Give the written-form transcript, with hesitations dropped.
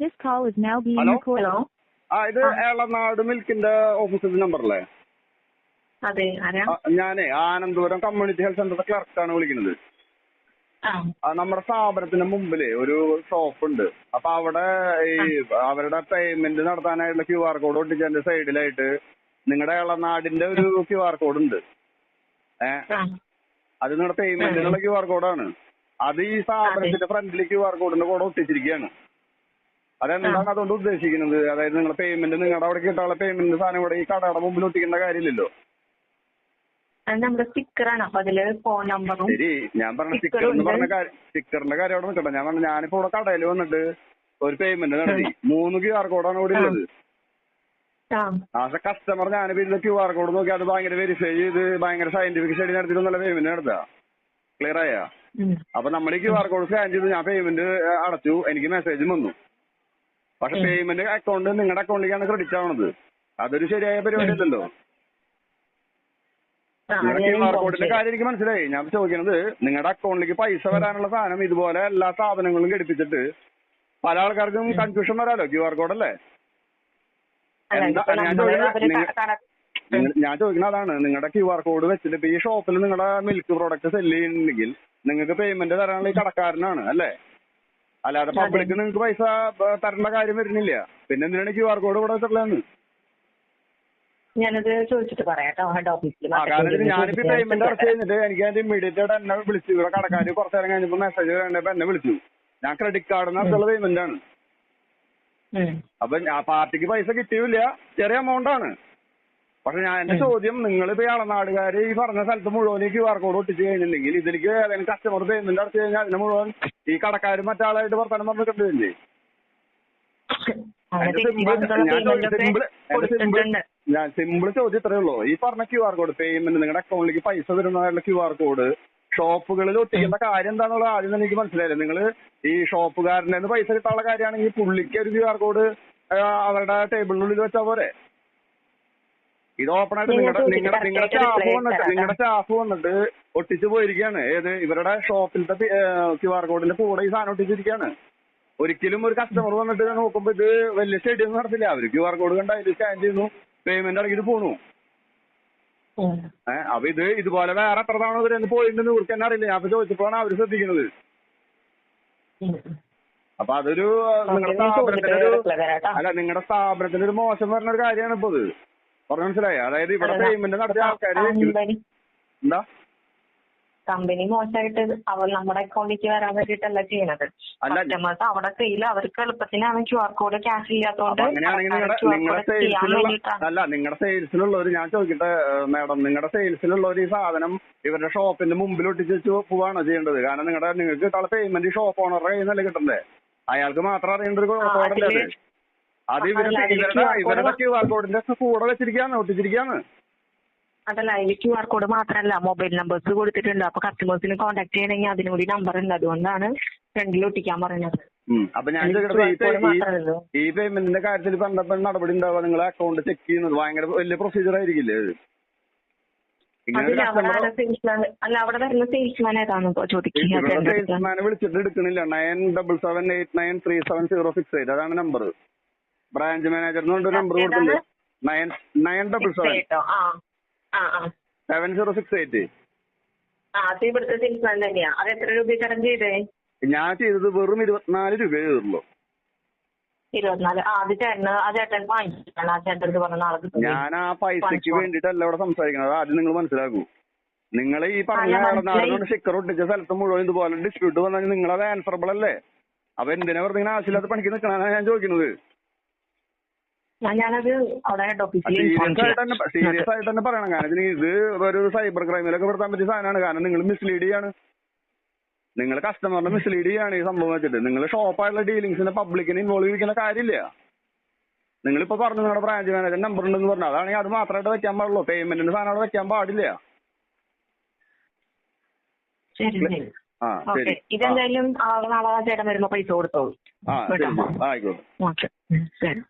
This call is now being Hello? recorded. Hello ഇത് ഏളനാട് മിൽക്കിന്റെ ഓഫീസിന്റെ നമ്പറല്ലേ? അതെ ആരാ? ഞാനേ ആനന്ദപുരം കമ്മ്യൂണിറ്റി ഹെൽത്ത് സെന്ററിന്റെ ക്ലർക്കാണ് വിളിക്കുന്നത്. നമ്മുടെ സ്ഥാപനത്തിന്റെ മുമ്പില് ഒരു ഷോപ്പ് ഉണ്ട്. അപ്പൊ അവിടെ ഈ അവരുടെ പേയ്മെന്റ് നടത്താനായിട്ടുള്ള QR കോഡ് ഒട്ടിച്ചതിന്റെ സൈഡിലായിട്ട് നിങ്ങളുടെ ഏളനാടിന്റെ ഒരു QR കോഡ് ഉണ്ട്. അത് നിങ്ങളുടെ പേയ്മെന്റിനുള്ള QR കോഡാണ്. അത് ഈ സ്ഥാപനത്തിന്റെ ഫ്രണ്ടില് QR കോഡിന്റെ കൂടെ ഒട്ടിച്ചിരിക്കുകയാണ്. അതെന്താണ് അതുകൊണ്ട് ഉദ്ദേശിക്കുന്നത്? അതായത് നിങ്ങളുടെ പേയ്മെന്റ് നിങ്ങളുടെ അവിടെ കിട്ടാനുള്ള പേയ്മെന്റ് സാധനം കൂടെ ഈ കടയുടെ മുമ്പിൽ ഒട്ടിക്കേണ്ട കാര്യമില്ലല്ലോ. നമ്മുടെ സ്റ്റിക്കറാണ്. അപ്പൊ അതില് ഫോൺ നമ്പറും. ശരി, ഞാൻ പറഞ്ഞ സ്റ്റിക്കറിന്റെ കാര്യം അവിടെ നിൽക്കട്ടെ. ഞാൻ പറഞ്ഞു ഞാനിപ്പോ ഇവിടെ കടയിൽ വന്നിട്ട് ഒരു പേയ്മെന്റ് നടത്തി 3 QR കോഡാണ് ഇവിടെ ഉള്ളത്. ആസ് എ കസ്റ്റമർ ഞാനിപ്പോ ഇതിന്റെ QR കോഡ് നോക്കി അത് ഭയങ്കര വെരിഫൈ ചെയ്ത് ഭയങ്കര സയന്റിഫിക് സ്റ്റഡി നടത്തിയിട്ടൊന്നല്ല പേയ്മെന്റ് നടത്തുക. ക്ലിയർ ആയ? അപ്പൊ നമ്മൾ ഈ QR കോഡ് സ്കാൻ ചെയ്ത് ഞാൻ പേയ്മെന്റ് അടച്ചു, എനിക്ക് മെസ്സേജും വന്നു. പക്ഷെ പേയ്മെന്റ് അക്കൗണ്ട് നിങ്ങളുടെ അക്കൗണ്ടിലേക്കാണ് ക്രെഡിറ്റ് ആവണത്. അതൊരു ശരിയായ പരിപാടി അല്ലല്ലോ. QR കോഡിന്റെ കാര്യം എനിക്ക് മനസ്സിലായി. ഞാൻ ചോദിക്കുന്നത് നിങ്ങളുടെ അക്കൗണ്ടിലേക്ക് പൈസ വരാനുള്ള സാധനം ഇതുപോലെ എല്ലാ സാധനങ്ങളും ഘടിപ്പിച്ചിട്ട് പല ആൾക്കാർക്കും കൺഫ്യൂഷൻ വരാലോ. QR കോഡ് അല്ലേ? ഞാൻ ചോദിക്കുന്നത് അതാണ്. നിങ്ങളുടെ QR കോഡ് വെച്ചിട്ട് ഇപ്പൊ ഈ ഷോപ്പിൽ നിങ്ങളുടെ മിൽക്ക് പ്രോഡക്റ്റ് സെല് ചെയ്യുന്നുണ്ടെങ്കിൽ നിങ്ങൾക്ക് പേയ്മെന്റ് തരാനുള്ള ഈ കടക്കാരനാണ് അല്ലേ? അല്ലാതെ പബ്ലിക് നിങ്ങൾക്ക് പൈസ തരേണ്ട കാര്യം വരുന്നില്ല. പിന്നെ എന്തിനാണ് QR കോഡ് ഇവിടെ വെച്ചിട്ടുള്ളതെന്ന്? ഞാനത് ചോദിച്ചിട്ട് പറയാട്ടോ ഹെഡ് ഓഫീസിൽ. കാരണം ഞാനിപ്പോ പേയ്മെന്റ് അടച്ചു കഴിഞ്ഞിട്ട് എനിക്ക് അതിന്റെ ഇമ്മീഡിയറ്റ് ആയിട്ട് എന്നെ വിളിച്ചു. ഇവിടെ കടക്കാര് കുറച്ചു നേരം കഴിഞ്ഞപ്പോ മെസ്സേജ് വേണ്ടപ്പോ എന്നെ വിളിച്ചു. ഞാൻ ക്രെഡിറ്റ് കാർഡിന് അടുത്തുള്ള പേയ്മെന്റ് ആണ്. അപ്പൊ പാർട്ടിക്ക് പൈസ കിട്ടിയില്ല, ചെറിയ എമൗണ്ട് ആണ്. പക്ഷെ ഞാൻ എന്റെ ചോദ്യം, നിങ്ങളിപ്പോ ഏളനാടുകാര് ഈ പറഞ്ഞ സ്ഥലത്ത് മുഴുവൻ QR കോഡ് ഒട്ടിച്ച് കഴിഞ്ഞിട്ടുണ്ടെങ്കിൽ ഇതിലേക്ക് ഏതെങ്കിലും കസ്റ്റമർ പേയ്മെന്റ് അടച്ചു കഴിഞ്ഞാൽ അതിന് മുഴുവൻ ഈ കടക്കാരും മറ്റാളായിട്ട് വർത്തമാനം പറഞ്ഞിട്ടുണ്ട്. ഞാൻ സിമ്പിൾ ചോദ്യം ഇത്രയേ ഉള്ളൂ. ഈ പറഞ്ഞ QR കോഡ് പേയ്മെന്റ് നിങ്ങളുടെ അക്കൗണ്ടിലേക്ക് പൈസ വരുന്നതായിട്ടുള്ള QR കോഡ് ഷോപ്പുകളിൽ ഒട്ടിക്കേണ്ട കാര്യം എന്താണെന്നുള്ളത് ആദ്യം തന്നെ എനിക്ക് മനസ്സിലായില്ല. നിങ്ങൾ ഈ ഷോപ്പുകാരൻ്റെ പൈസ കിട്ടാനുള്ള കാര്യമാണെങ്കിൽ പുള്ളിക്ക് ഒരു QR കോഡ് അവരുടെ ടേബിളിനുള്ളിൽ വെച്ചാൽ പോരെ? ഇത് ഓപ്പൺ ആയിട്ട് നിങ്ങളുടെ സ്റ്റാഫ് വന്നിട്ട് ഒട്ടിച്ചു പോയിരിക്കുകയാണ്. ഏത് ഇവരുടെ ഷോപ്പിലത്തെ QR കോഡിന്റെ കൂടെ ഈ സാധനം ഒട്ടിച്ചിരിക്കുകയാണ്. ഒരിക്കലും ഒരു കസ്റ്റമർ വന്നിട്ട് നോക്കുമ്പോ ഇത് വലിയ സ്റ്റേഡിയം നടത്തില്ല. അവര് QR കോഡ് കണ്ട അതിൽ സ്കാൻ ചെയ്യുന്നു, പേയ്മെന്റ് അടക്കിട്ട് പോണു. അപ്പൊ ഇതുപോലെ വേറെ എത്ര തവണ ഇവരെന്ന് പോയിട്ടുണ്ടെന്ന് ഇവർക്ക് തന്നെ അറിയില്ല. ഞാൻ ഇപ്പൊ ചോദിച്ചപ്പോഴാണ് അവര് ശ്രദ്ധിക്കുന്നത്. അപ്പൊ അതൊരു നിങ്ങളുടെ സ്ഥാപനത്തിന്റെ ഒരു മോശം പറഞ്ഞ ഒരു കാര്യമാണ് ഇപ്പൊ ഇത്. പറഞ്ഞു മനസ്സിലായി? അതായത് ഇവിടെ പേയ്മെന്റ് നടത്തിയ ആൾക്കാര് എന്താ കമ്പനി മോശമായിട്ട് നമ്മുടെ അക്കൗണ്ടിലേക്ക് വരാൻ വേണ്ടിട്ടല്ല ചെയ്യണത്. കസ്റ്റമേഴ്സ് അവിടെ കയ്യിൽ അവർക്ക് എളുപ്പത്തിനാണ് QR കോഡ് ക്യാഷ് ചെയ്യാത്തതുകൊണ്ട്. അല്ല, നിങ്ങളുടെ സെയിൽസിലുള്ളവർ, ഞാൻ ചോദിക്കട്ടെ മാഡം, നിങ്ങളുടെ സെയിൽസിലുള്ളവർ ഈ സാധനം ഇവരുടെ ഷോപ്പിന്റെ മുമ്പിൽ ഒട്ടിച്ച് വെച്ച് പോവാണോ ചെയ്യേണ്ടത്? കാരണം നിങ്ങൾക്ക് കിട്ടാനുള്ള പേയ്മെന്റ് ഷോപ്പ് ഓണറുടെ കയ്യിൽ നിന്നല്ലേ കിട്ടണ്ടേ? അയാൾക്ക് മാത്രം അറിയേണ്ട ഒരു കോഡല്ലേ അത്? ഇവരുടെ QR കോഡിന്റെ കൂടെ വെച്ചിരിക്കുകയാണ്, ഒട്ടിച്ചിരിക്കുകയാണ്. അതല്ല, അതിൽ QR കോഡ് മാത്രമല്ല മൊബൈൽ നമ്പേഴ്സ് കൊടുത്തിട്ടുണ്ട്. അപ്പൊ കസ്റ്റമേഴ്സിന് കോൺടാക്ട് ചെയ്യണമെങ്കിൽ അതിനും കൂടി നമ്പർ ഉണ്ട്. അതുകൊണ്ടാണ് ഫ്രണ്ടിൽ ഒട്ടിക്കാൻ പറയുന്നത്. അപ്പൊ ഞാൻ ഈ പേയ്മെന്റിന്റെ കാര്യത്തിൽ പറഞ്ഞപ്പോൾ നടപടി ഉണ്ടാവുക, നിങ്ങളെ അക്കൗണ്ട് ചെക്ക് ചെയ്യുന്നത് ഭയങ്കര വലിയ പ്രൊസീജിയർ ആയിരിക്കില്ലേ? അവിടെ വരുന്ന സെയിൽസ്മാൻ ഏതാണെന്ന് ചോദിക്കുന്നത്. സെയിൽസ്മാനെ വിളിച്ചിട്ട് എടുക്കണില്ല. 9778937068 അതാണ് നമ്പർ. ബ്രാഞ്ച് മാനേജർ എന്ന് പറഞ്ഞ നമ്പർ കൊടുത്തിട്ടുണ്ട്. 97787068. ഇവിടുത്തെ സെയിൽസ്മാൻ തന്നെയാ. അത് എത്ര രൂപ ചാർജ് ചെയ്തേ? ഞാൻ ചെയ്തത് വെറും 24 രൂപയേ ചെയ്തുള്ളൂ. 24? അത് ചേട്ടൻ വാങ്ങിച്ചിട്ടാണ്. ഞാൻ ആ പൈസക്ക് വേണ്ടിട്ടല്ല ഇവിടെ സംസാരിക്കുന്നത്. ആദ്യം നിങ്ങൾ മനസ്സിലാക്കൂ. നിങ്ങൾ ഈ പറഞ്ഞ നാടിനോട് സ്റ്റിക്കർ ഒട്ടിച്ച സ്ഥലത്ത് മുഴുവൻ ഇതുപോലെ ഡിസ്പ്യൂട്ട് വന്നാൽ നിങ്ങളത് ആൻസറബിൾ അല്ലേ? അപ്പൊ എന്തിനാ വെറുതെ ഇങ്ങനെ ആവശ്യമില്ലാത്ത പണിക്ക് നിൽക്കണമെന്നാണ് ഞാൻ ചോദിക്കുന്നത്. സീരിയസ് ആയിട്ട് തന്നെ പറയണം. കാരണം ഇത് ഒരു സൈബർ ക്രൈമിലൊക്കെ പെടുത്താൻ പറ്റിയ സാധനമാണ്. കാരണം നിങ്ങൾ മിസ്ലീഡ് ചെയ്യാണ്, നിങ്ങൾ കസ്റ്റമറിനെ മിസ്ലീഡ് ചെയ്യാണ് ഈ സംഭവം വെച്ചിട്ട്. നിങ്ങൾ ഷോപ്പായിട്ടുള്ള ഡീലിങ്സിനെ പബ്ലിക്കിനെ ഇൻവോൾവ് ചെയ്യിക്കുന്ന കാര്യമില്ല. നിങ്ങളിപ്പോ പറഞ്ഞു നിങ്ങളുടെ ബ്രാഞ്ച് മാനേജർ നമ്പർ ഉണ്ടെന്ന് പറഞ്ഞു. അതാണെങ്കിൽ അത് മാത്രമായിട്ട് വെക്കാൻ പാടുള്ളൂ. പേയ്മെന്റിന്റെ സാധനം അവിടെ വെക്കാൻ പാടില്ല. ഇതെന്തായാലും നാളെ ചേട്ടൻ വരുമ്പോ പൈസ കൊടുത്തോളൂ. ആയിക്കോട്ടെ. ശരി.